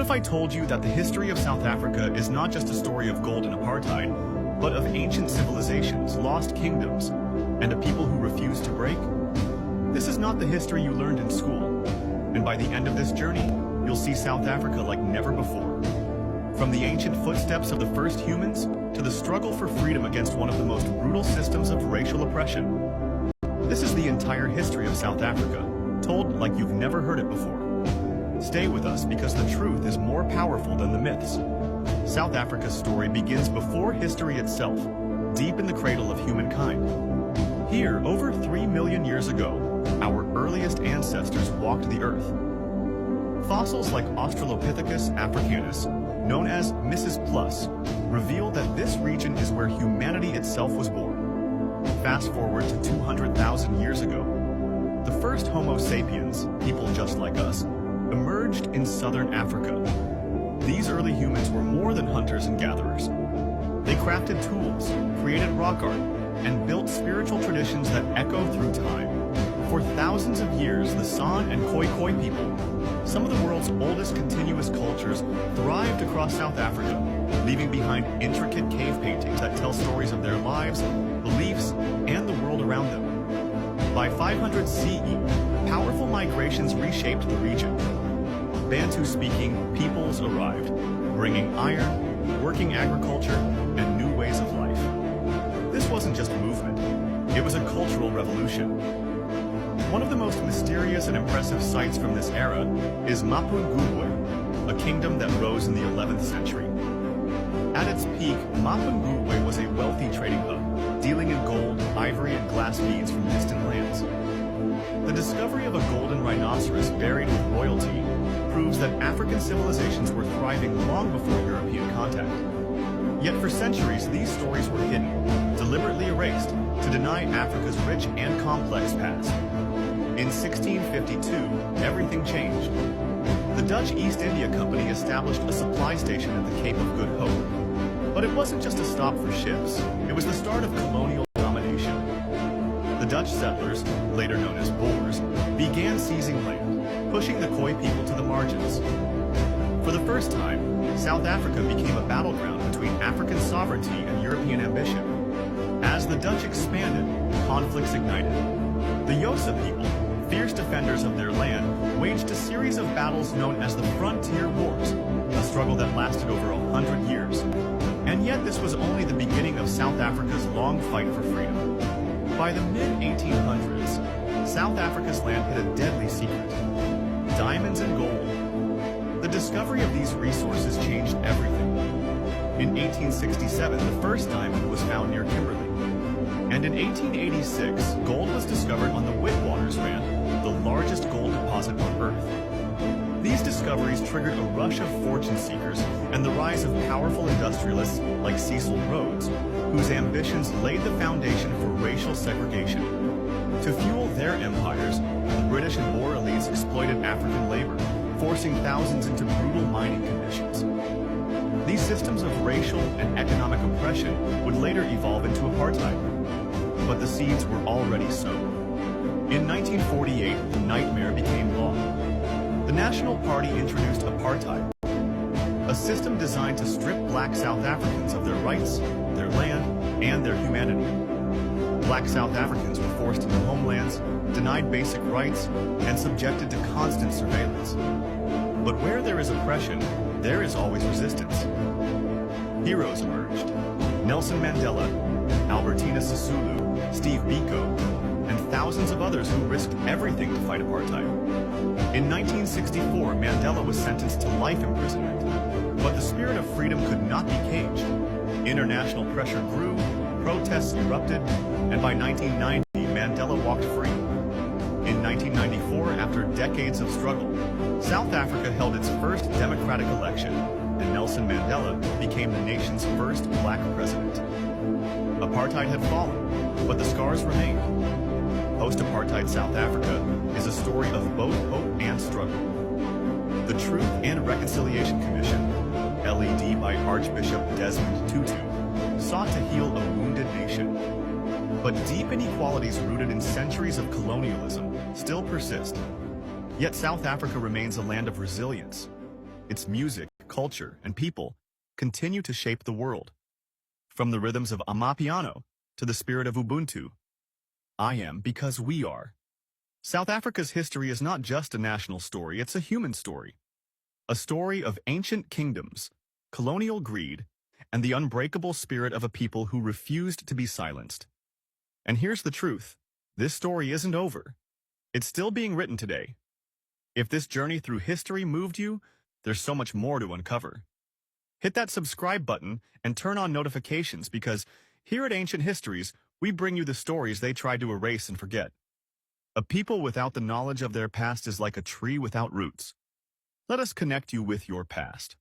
if I told you that the history of South Africa is not just a story of gold and apartheid, but of ancient civilizations, lost kingdoms, and a people who refuse to break? This is not the history you learned in school, and by the end of this journey, you'll see South Africa like never before. From the ancient footsteps of the first humans to the struggle for freedom against one of the most brutal systems of racial oppression. This is the entire history of South Africa, told like you've never heard it before. Stay with us because the truth is more powerful than the myths. South Africa's story begins before history itself, deep in the cradle of humankind. Here, over 3 million years ago, our earliest ancestors walked the earth. Fossils like Australopithecus africanus, known as Mrs. Plus, reveal that this region is where humanity itself was born. Fast forward to 200,000 years ago. The first Homo sapiens, people just like us, emerged in southern Africa. These early humans were more than hunters and gatherers. They crafted tools, created rock art, and built spiritual traditions that echo through time. For thousands of years, the San and Khoi people, some of the world's oldest continuous cultures, thrived across South Africa, leaving behind intricate cave paintings that tell stories of their lives, beliefs, and the world around them. By 500 CE, powerful migrations reshaped the region. Bantu-speaking peoples arrived, bringing iron, working agriculture, and new ways of life. This wasn't just movement, it was a cultural revolution. One of the most mysterious and impressive sites from this era is Mapungubwe, a kingdom that rose in the 11th century. At its peak, Mapungubwe was a wealthy trading hub, dealing in gold, ivory, and glass beads from distant lands. The discovery of a golden rhinoceros buried with royalty proves that African civilizations were thriving long before European contact. Yet for centuries, these stories were hidden, deliberately erased, to deny Africa's rich and complex past. In 1652, everything changed. The Dutch East India Company established a supply station at the Cape of Good Hope. But it wasn't just a stop for ships, it was the start of colonial domination. The Dutch settlers, later known as Boers, began seizing land, pushing the Khoi people to the margins. For the first time, South Africa became a battleground between African sovereignty and European ambition. As the Dutch expanded, conflicts ignited. The Xhosa people, fierce defenders of their land, waged a series of battles known as the Frontier Wars, a struggle that lasted over 100 years. And yet this was only the beginning of South Africa's long fight for freedom. By the mid-1800s, South Africa's land hid a deadly secret: diamonds and gold. The discovery of these resources changed everything. In 1867, the first diamond was found near Kimberley. And in 1886, gold was discovered on the Witwatersrand, the largest gold deposit on Earth. These discoveries triggered a rush of fortune seekers and the rise of powerful industrialists like Cecil Rhodes, whose ambitions laid the foundation for racial segregation. To fuel their empires, the British and Boer elites exploited African labor, forcing thousands into brutal mining conditions. These systems of racial and economic oppression would later evolve into apartheid. But the seeds were already sown. In 1948, the nightmare became law. The National Party introduced apartheid, a system designed to strip black South Africans of their rights, their land, and their humanity. Black South Africans were forced into homelands, denied basic rights, and subjected to constant surveillance. But where there is oppression, there is always resistance. Heroes emerged: Nelson Mandela, Albertina Sisulu, Steve Biko, and thousands of others who risked everything to fight apartheid. In 1964, Mandela was sentenced to life imprisonment, but the spirit of freedom could not be caged. International pressure grew, protests erupted, and by 1990, Mandela walked free. In 1994, after decades of struggle, South Africa held its first democratic election, and Nelson Mandela became the nation's first black president. Apartheid had fallen, but the scars remained. Post-apartheid South Africa is a story of both hope and struggle. The Truth and Reconciliation Commission, led by Archbishop Desmond Tutu, sought to heal a wounded nation. But deep inequalities rooted in centuries of colonialism still persist. Yet South Africa remains a land of resilience. its music, culture, and people continue to shape the world. From the rhythms of Amapiano to the spirit of Ubuntu, I am because we are. South Africa's history is not just a national story, it's a human story. A story of ancient kingdoms, colonial greed, and the unbreakable spirit of a people who refused to be silenced. And here's the truth. This story isn't over. It's still being written today. If this journey through history moved you, there's so much more to uncover. Hit that subscribe button and turn on notifications because here at Ancient Histories, we bring you the stories they tried to erase and forget. A people without the knowledge of their past is like a tree without roots. Let us connect you with your past.